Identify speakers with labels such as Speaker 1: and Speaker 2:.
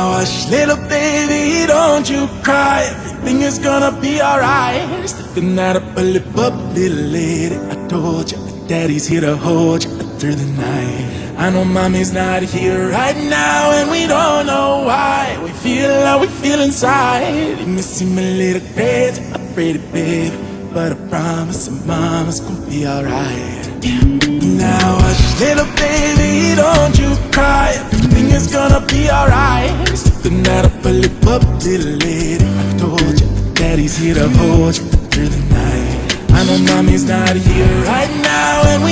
Speaker 1: Now hush, little baby, don't you cry. Everything is gonna be alright. Stepping out up a lip up, little lady. I told you, daddy's here to hold you through the night. I know mommy's not here right now, and we don't know why. We feel how we feel inside. You may seem a little crazy, afraid of baby, but I promise that mama's gonna be alright. Now hush, little baby, don't you cry. Everything is gonna be alright. Stepping out up a lip up, little lady. I told you, daddy's here to hold you through the night. I know mommy's not here right now, and we